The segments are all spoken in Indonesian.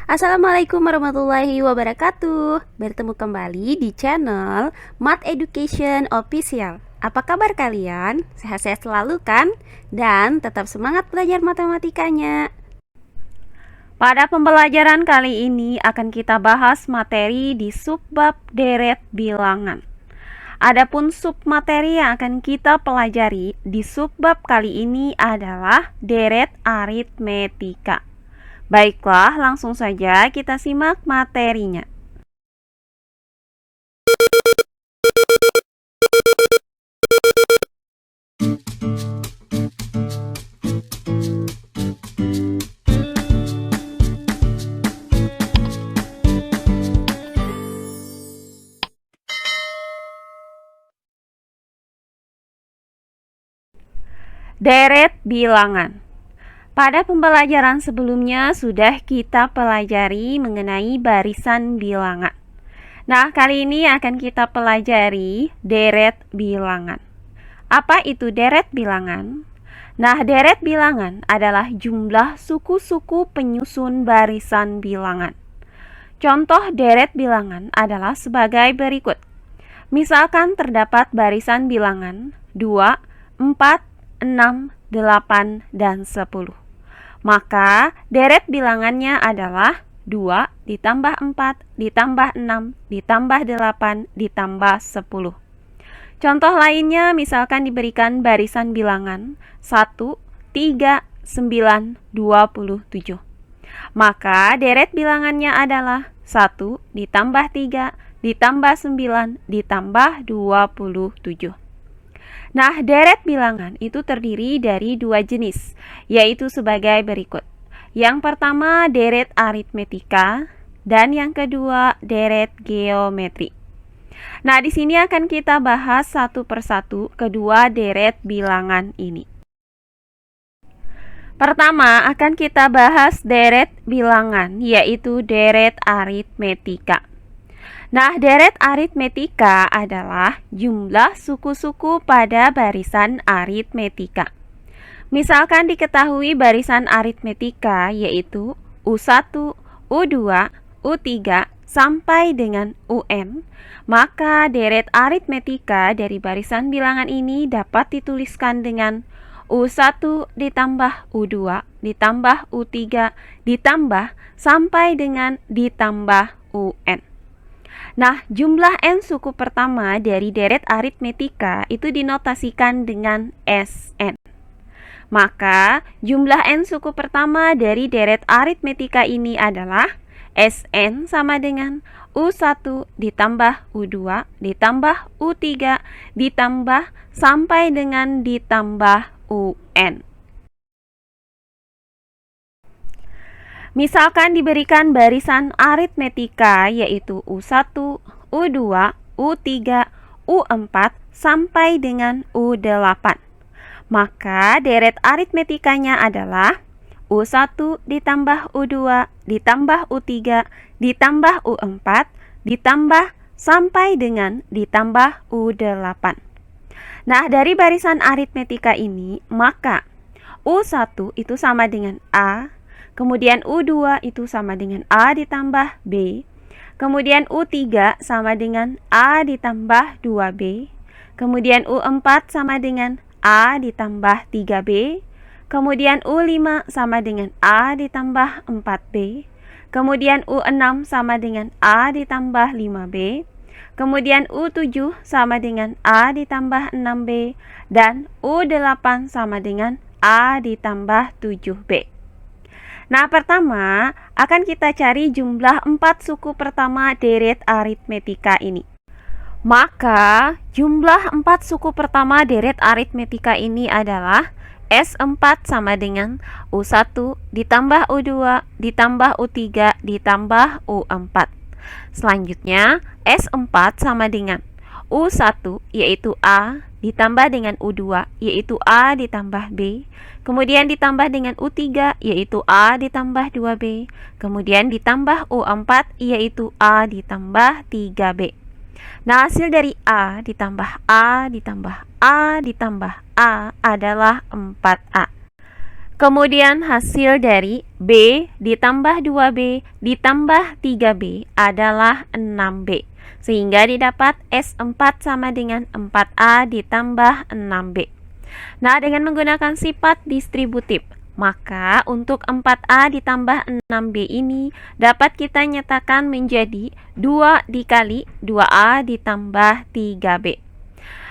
Assalamualaikum warahmatullahi wabarakatuh. Bertemu kembali di channel Math Education Official. Apa kabar kalian? Sehat-sehat selalu kan? Dan tetap semangat belajar matematikanya. Pada pembelajaran kali ini akan kita bahas materi di subbab deret bilangan. Adapun submateri yang akan kita pelajari di subbab kali ini adalah deret aritmetika. Baiklah, langsung saja kita simak materinya. Deret bilangan. Pada pembelajaran sebelumnya sudah kita pelajari mengenai barisan bilangan. Nah, kali ini akan kita pelajari deret bilangan. Apa itu deret bilangan? Nah, deret bilangan adalah jumlah suku-suku penyusun barisan bilangan. Contoh deret bilangan adalah sebagai berikut. Misalkan terdapat barisan bilangan 2, 4, 6, 8, dan 10. Maka deret bilangannya adalah 2 ditambah 4 ditambah 6 ditambah 8 ditambah 10. Contoh lainnya misalkan diberikan barisan bilangan 1, 3, 9, 27. Maka deret bilangannya adalah 1 ditambah 3 ditambah 9 ditambah 27. Nah, deret bilangan itu terdiri dari dua jenis, yaitu sebagai berikut. Yang pertama, deret aritmetika, dan yang kedua, deret geometri. Nah, di sini akan kita bahas satu persatu kedua deret bilangan ini. Pertama, akan kita bahas deret bilangan, yaitu deret aritmetika. Nah, deret aritmetika adalah jumlah suku-suku pada barisan aritmetika. Misalkan diketahui barisan aritmetika yaitu U1, U2, U3 sampai dengan UN, maka deret aritmetika dari barisan bilangan ini dapat dituliskan dengan U1 ditambah U2 ditambah U3 ditambah sampai dengan ditambah UN. Nah, jumlah n suku pertama dari deret aritmetika itu dinotasikan dengan Sn. Maka, jumlah n suku pertama dari deret aritmetika ini adalah Sn sama dengan U1 ditambah U2 ditambah U3 ditambah sampai dengan ditambah UN. Misalkan diberikan barisan aritmetika yaitu U1, U2, U3, U4 sampai dengan U8. Maka deret aritmetikanya adalah U1 ditambah U2 ditambah U3 ditambah U4 ditambah sampai dengan ditambah U8. Nah, dari barisan aritmetika ini, maka U1 itu sama dengan A, kemudian U2 itu sama dengan A ditambah B, kemudian U3 sama dengan A ditambah 2B, kemudian U4 sama dengan A ditambah 3B, kemudian U5 sama dengan A ditambah 4B, kemudian U6 sama dengan A ditambah 5B, kemudian U7 sama dengan A ditambah 6B, dan U8 sama dengan A ditambah 7B. Nah, pertama akan kita cari jumlah 4 suku pertama deret aritmetika ini. Maka, jumlah 4 suku pertama deret aritmetika ini adalah S4 sama dengan U1 ditambah U2 ditambah U3 ditambah U4. Selanjutnya, S4 sama dengan U1 yaitu A ditambah dengan U2 yaitu A ditambah B, kemudian ditambah dengan U3 yaitu A ditambah 2B, kemudian ditambah U4 yaitu A ditambah 3B. Nah, hasil dari A ditambah A ditambah A ditambah A adalah 4A. Kemudian hasil dari B ditambah 2B ditambah 3B adalah 6B. Sehingga didapat S4 sama dengan 4A ditambah 6B. Nah, dengan menggunakan sifat distributif, maka untuk 4A ditambah 6B ini dapat kita nyatakan menjadi 2 dikali 2A ditambah 3B.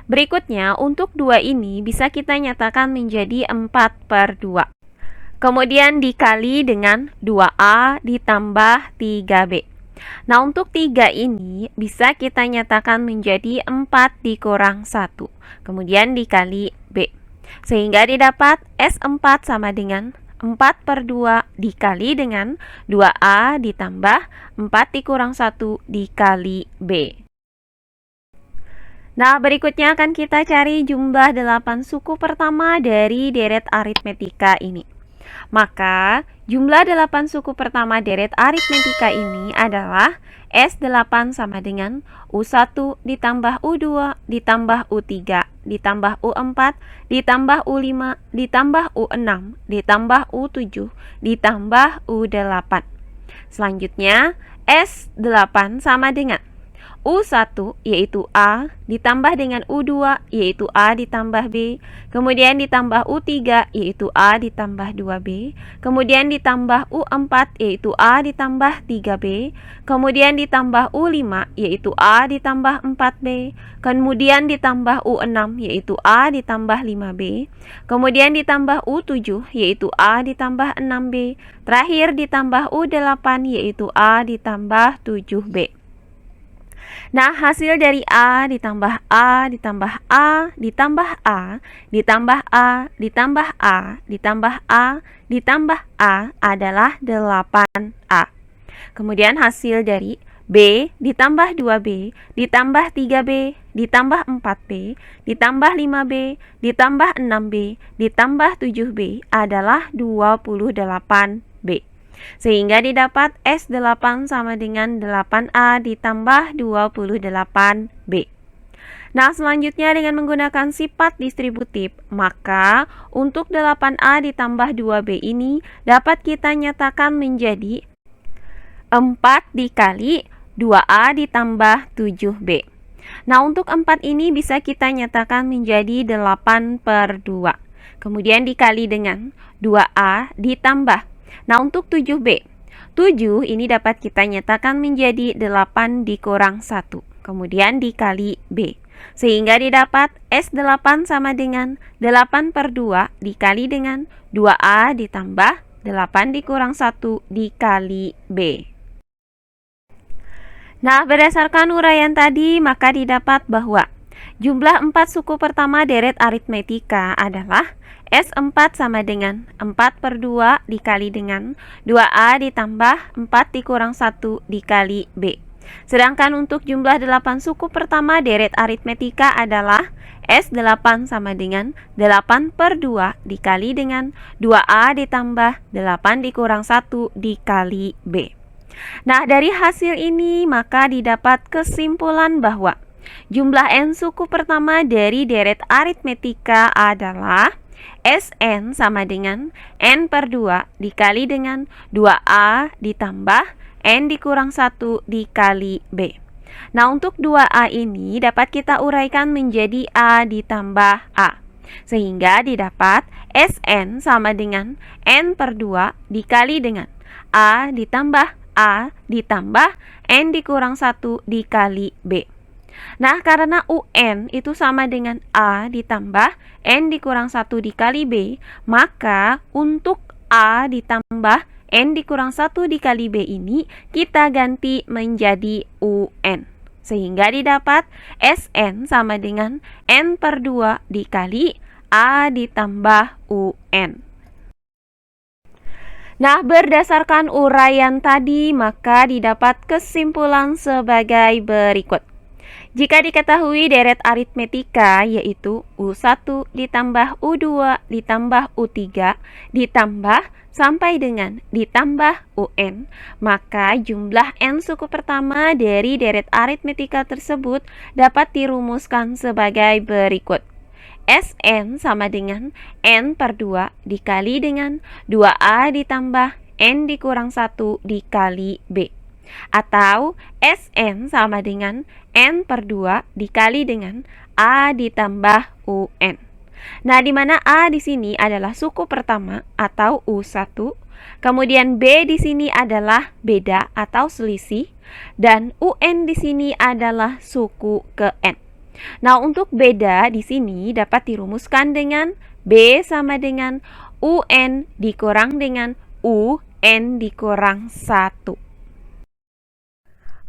Berikutnya, untuk 2 ini bisa kita nyatakan menjadi 4/2. Kemudian dikali dengan 2A ditambah 3B. Nah, untuk 3 ini bisa kita nyatakan menjadi 4 dikurang 1. Kemudian dikali B. Sehingga didapat S4 sama dengan 4/2 dikali dengan 2A ditambah 4 dikurang 1 dikali B. Nah, berikutnya akan kita cari jumlah 8 suku pertama dari deret aritmetika ini. Maka, jumlah 8 suku pertama deret aritmetika ini adalah S8 sama dengan U1 ditambah U2 ditambah U3 ditambah U4 ditambah U5 ditambah U6 ditambah U7 ditambah U8. Selanjutnya, S8 sama dengan U1 yaitu A ditambah dengan U2 yaitu A ditambah B, kemudian ditambah U3 yaitu A ditambah 2B, kemudian ditambah U4 yaitu A ditambah 3B, kemudian ditambah U5 yaitu A ditambah 4B, kemudian ditambah U6 yaitu A ditambah 5B, kemudian ditambah U7 yaitu A ditambah 6B, terakhir ditambah U8 yaitu A ditambah 7B. Nah, hasil dari A ditambah A ditambah A ditambah A ditambah A ditambah A ditambah A ditambah A adalah 8A. Kemudian hasil dari B ditambah 2B ditambah 3B ditambah 4B ditambah 5B ditambah 6B ditambah 7B adalah 28B. Sehingga didapat S8 sama dengan 8A ditambah 28B. Nah, selanjutnya dengan menggunakan sifat distributif, maka untuk 8A ditambah 2B ini dapat kita nyatakan menjadi 4 dikali 2A ditambah 7B. Nah, untuk 4 ini bisa kita nyatakan menjadi 8/2. Kemudian dikali dengan 2A ditambah. Nah, untuk 7B, 7 ini dapat kita nyatakan menjadi 8 dikurang 1. Kemudian dikali B. Sehingga didapat S8 sama dengan 8/2 dikali dengan 2A ditambah 8 dikurang 1 dikali B. Nah, berdasarkan uraian tadi, maka didapat bahwa jumlah 4 suku pertama deret aritmetika adalah S4 sama dengan 4/2 dikali dengan 2A ditambah 4 dikurang 1 dikali B. Sedangkan untuk jumlah 8 suku pertama deret aritmetika adalah S8 sama dengan 8/2 dikali dengan 2A ditambah 8 dikurang 1 dikali B. Nah, dari hasil ini maka didapat kesimpulan bahwa jumlah N suku pertama dari deret aritmetika adalah Sn sama dengan N/2 dikali dengan 2A ditambah N dikurang 1 dikali B. Nah, untuk 2A ini dapat kita uraikan menjadi A ditambah A. Sehingga didapat Sn sama dengan N/2 dikali dengan A ditambah A ditambah N dikurang 1 dikali B. Nah, karena UN itu sama dengan A ditambah N dikurang 1 dikali B, maka untuk A ditambah N dikurang 1 dikali B ini kita ganti menjadi UN. Sehingga didapat Sn sama dengan N/2 dikali A ditambah UN. Nah, berdasarkan uraian tadi, maka didapat kesimpulan sebagai berikut. Jika diketahui deret aritmetika yaitu U1 ditambah U2 ditambah U3 ditambah sampai dengan ditambah UN, maka jumlah N suku pertama dari deret aritmetika tersebut dapat dirumuskan sebagai berikut. Sn sama dengan N per 2 dikali dengan 2A ditambah N dikurang 1 dikali B. Atau Sn sama dengan N per 2 dikali dengan A ditambah UN. Nah, di mana A di sini adalah suku pertama atau U1, kemudian B di sini adalah beda atau selisih, dan UN di sini adalah suku ke N. Nah, untuk beda di sini dapat dirumuskan dengan B sama dengan UN dikurang dengan UN dikurang 1.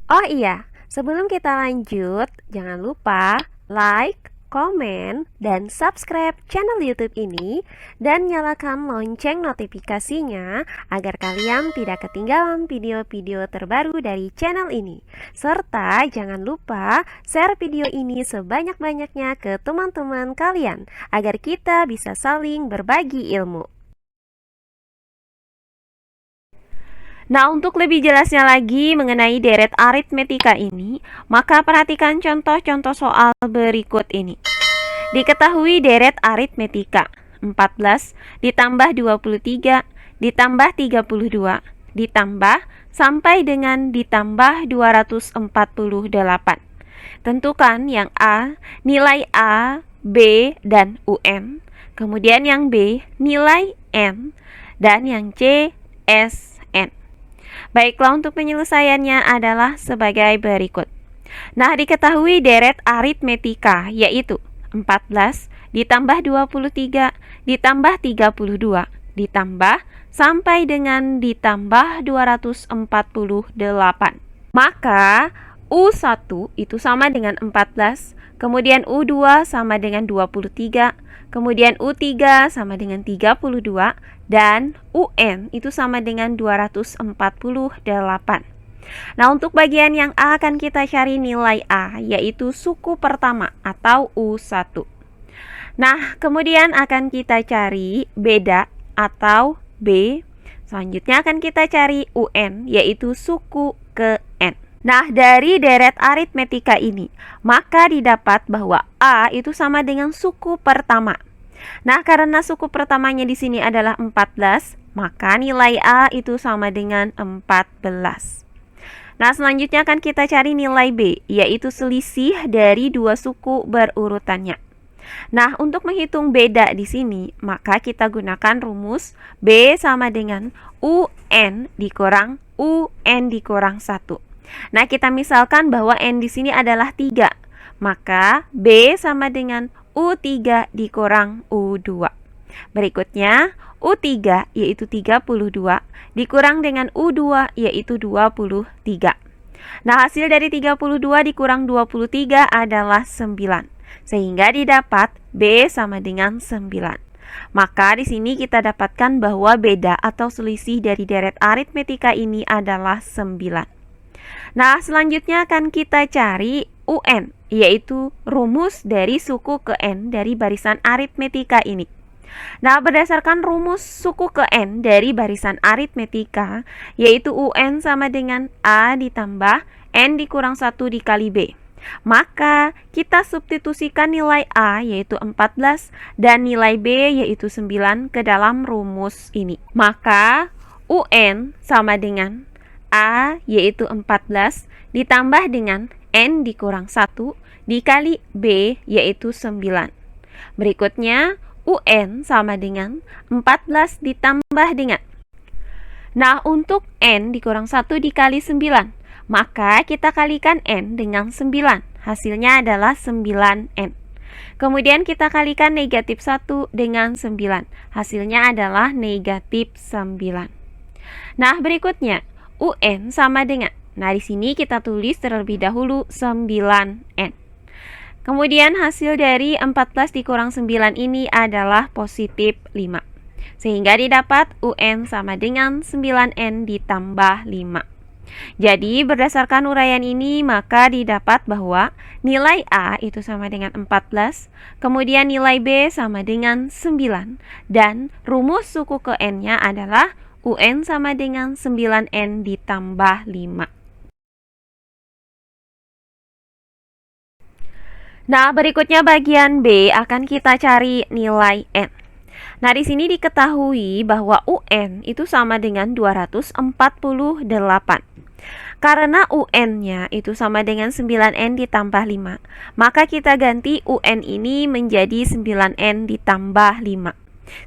Oh iya, sebelum kita lanjut, jangan lupa like, komen, dan subscribe channel YouTube ini dan nyalakan lonceng notifikasinya agar kalian tidak ketinggalan video-video terbaru dari channel ini. Serta jangan lupa share video ini sebanyak-banyaknya ke teman-teman kalian agar kita bisa saling berbagi ilmu. Nah, untuk lebih jelasnya lagi mengenai deret aritmetika ini, maka perhatikan contoh-contoh soal berikut ini. Diketahui deret aritmetika 14 ditambah 23 ditambah 32 ditambah sampai dengan ditambah 248. Tentukan yang A, nilai A, B, dan UN. Kemudian yang B, nilai N, dan yang C, S, N. Baiklah, untuk penyelesaiannya adalah sebagai berikut. Nah, diketahui deret aritmetika yaitu 14 ditambah 23 ditambah 32 ditambah sampai dengan ditambah 248. Maka U1 itu sama dengan 14, kemudian U2 sama dengan 23, kemudian U3 sama dengan 32, dan UN itu sama dengan 248. Nah, untuk bagian yang A akan kita cari nilai A, yaitu suku pertama atau U1. Nah, kemudian akan kita cari beda atau B. Selanjutnya akan kita cari UN, yaitu suku ke N. Nah, dari deret aritmetika ini, maka didapat bahwa A itu sama dengan suku pertama. Nah, karena suku pertamanya di sini adalah 14, maka nilai A itu sama dengan 14. Nah, selanjutnya akan kita cari nilai B, yaitu selisih dari dua suku berurutannya. Nah, untuk menghitung beda di sini, maka kita gunakan rumus B sama dengan UN dikurang UN dikurang 1. Nah, kita misalkan bahwa N di sini adalah 3, maka B sama dengan U3 dikurang U2. Berikutnya, U3 yaitu 32 dikurang dengan U2 yaitu 23. Nah, hasil dari 32 dikurang 23 adalah 9. Sehingga didapat B sama dengan 9. Maka di sini kita dapatkan bahwa beda atau selisih dari deret aritmetika ini adalah 9. Nah, selanjutnya akan kita cari UN, yaitu rumus dari suku ke N dari barisan aritmetika ini. Nah, berdasarkan rumus suku ke N dari barisan aritmetika, yaitu UN sama dengan A ditambah N dikurang 1 dikali B. Maka kita substitusikan nilai A yaitu 14 dan nilai B yaitu 9 ke dalam rumus ini. Maka UN sama dengan A yaitu 14 ditambah dengan N dikurang 1 dikali B yaitu 9. Berikutnya UN sama dengan 14 ditambah dengan. Nah, untuk N dikurang 1 dikali 9, maka kita kalikan N dengan 9. Hasilnya adalah 9N. Kemudian kita kalikan negatif 1 dengan 9. Hasilnya adalah negatif 9. Nah, berikutnya UN sama dengan. Nah, di sini kita tulis terlebih dahulu 9N. Kemudian hasil dari 14 dikurang 9 ini adalah positif 5. Sehingga didapat UN sama dengan 9N ditambah 5. Jadi berdasarkan uraian ini maka didapat bahwa nilai A itu sama dengan 14, kemudian nilai B sama dengan 9, dan rumus suku ke N-nya adalah UN sama dengan 9N ditambah 5. Nah, berikutnya bagian B akan kita cari nilai N. Nah, di sini diketahui bahwa UN itu sama dengan 248. Karena UN-nya itu sama dengan 9N ditambah 5, maka kita ganti UN ini menjadi 9N ditambah 5.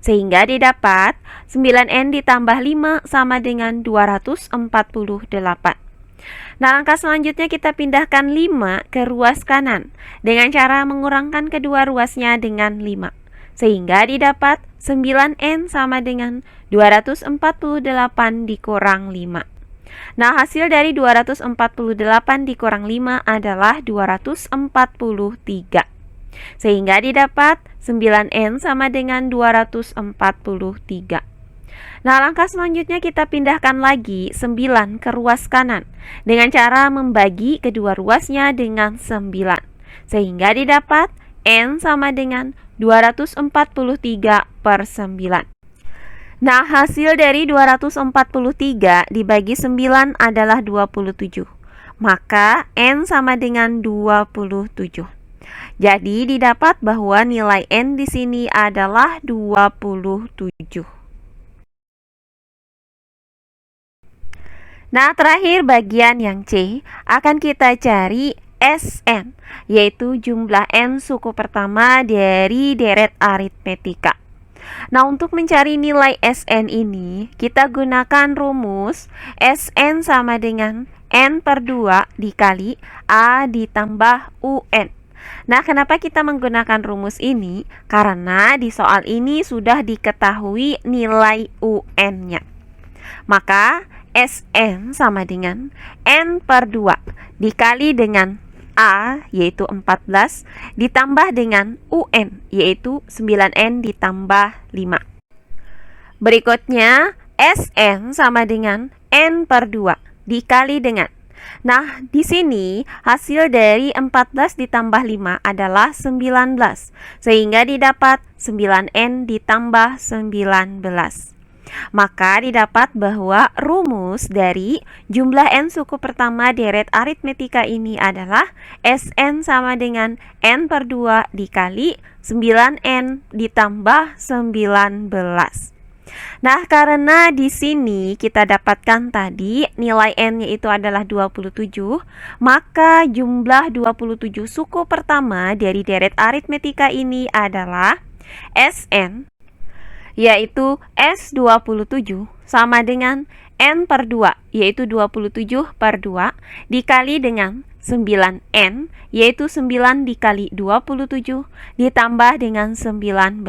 Sehingga didapat 9N ditambah 5 sama dengan 248. Nah, langkah selanjutnya kita pindahkan 5 ke ruas kanan dengan cara mengurangkan kedua ruasnya dengan 5. Sehingga didapat 9N sama dengan 248 dikurang 5. Nah, hasil dari 248 dikurang 5 adalah 243. Sehingga didapat 9N sama dengan 243. Nah, langkah selanjutnya kita pindahkan lagi 9 ke ruas kanan dengan cara membagi kedua ruasnya dengan 9. Sehingga didapat N sama dengan 243 per 9. Nah, hasil dari 243 dibagi 9 adalah 27. Maka N sama dengan 27. Jadi didapat bahwa nilai N di sini adalah 27. Nah, terakhir bagian yang C akan kita cari SN, yaitu jumlah N suku pertama dari deret aritmetika. Nah, untuk mencari nilai SN ini, kita gunakan rumus SN sama dengan N per 2 dikali A ditambah UN. Nah, kenapa kita menggunakan rumus ini? Karena di soal ini sudah diketahui nilai UN-nya. Maka SN sama dengan N per 2 dikali dengan A yaitu 14 ditambah dengan UN yaitu 9N ditambah 5. Berikutnya SN sama dengan N per 2 dikali dengan. Nah, di sini hasil dari 14 ditambah 5 adalah 19. Sehingga didapat 9N ditambah 19. Maka didapat bahwa rumus dari jumlah N suku pertama deret aritmetika ini adalah SN sama dengan N per 2 dikali 9N ditambah 19. Nah, karena di sini kita dapatkan tadi nilai N-nya itu adalah 27, maka jumlah 27 suku pertama dari deret aritmetika ini adalah SN, yaitu S27 sama dengan N per 2, yaitu 27 per 2, dikali dengan 9N, yaitu 9 dikali 27, ditambah dengan 19.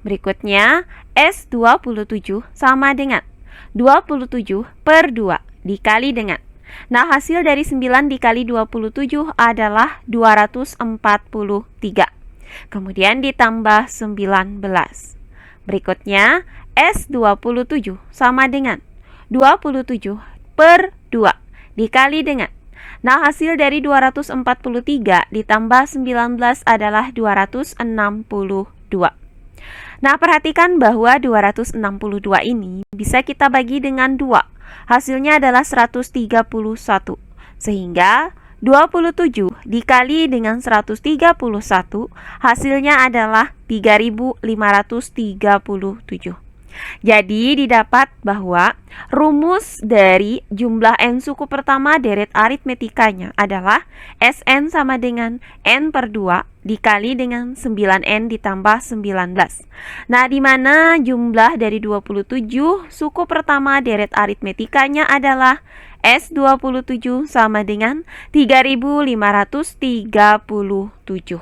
Berikutnya, S27 sama dengan 27 per 2, dikali dengan. Nah, hasil dari 9 dikali 27 adalah 243. Kemudian ditambah 19. Berikutnya, S27 sama dengan 27 per 2 dikali dengan. Nah, hasil dari 243 ditambah 19 adalah 262. Nah, perhatikan bahwa 262 ini bisa kita bagi dengan 2. Hasilnya adalah 131. Sehingga 27 dikali dengan 131 hasilnya adalah 3537. Jadi didapat bahwa rumus dari jumlah N suku pertama deret aritmetikanya adalah SN sama dengan N per 2 dikali dengan 9N ditambah 19. Nah, di mana jumlah dari 27 suku pertama deret aritmetikanya adalah S27 sama dengan 3537.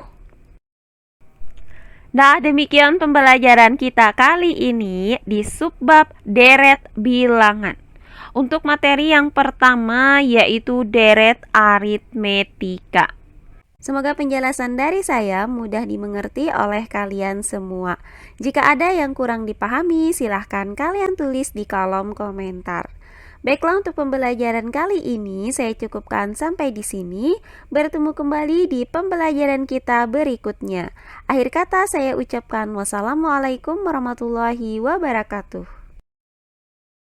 Nah, demikian pembelajaran kita kali ini di subbab deret bilangan. Untuk materi yang pertama yaitu deret aritmetika. Semoga penjelasan dari saya mudah dimengerti oleh kalian semua. Jika ada yang kurang dipahami, silahkan kalian tulis di kolom komentar. Baiklah, untuk pembelajaran kali ini saya cukupkan sampai di sini. Bertemu kembali di pembelajaran kita berikutnya. Akhir kata saya ucapkan wassalamualaikum warahmatullahi wabarakatuh.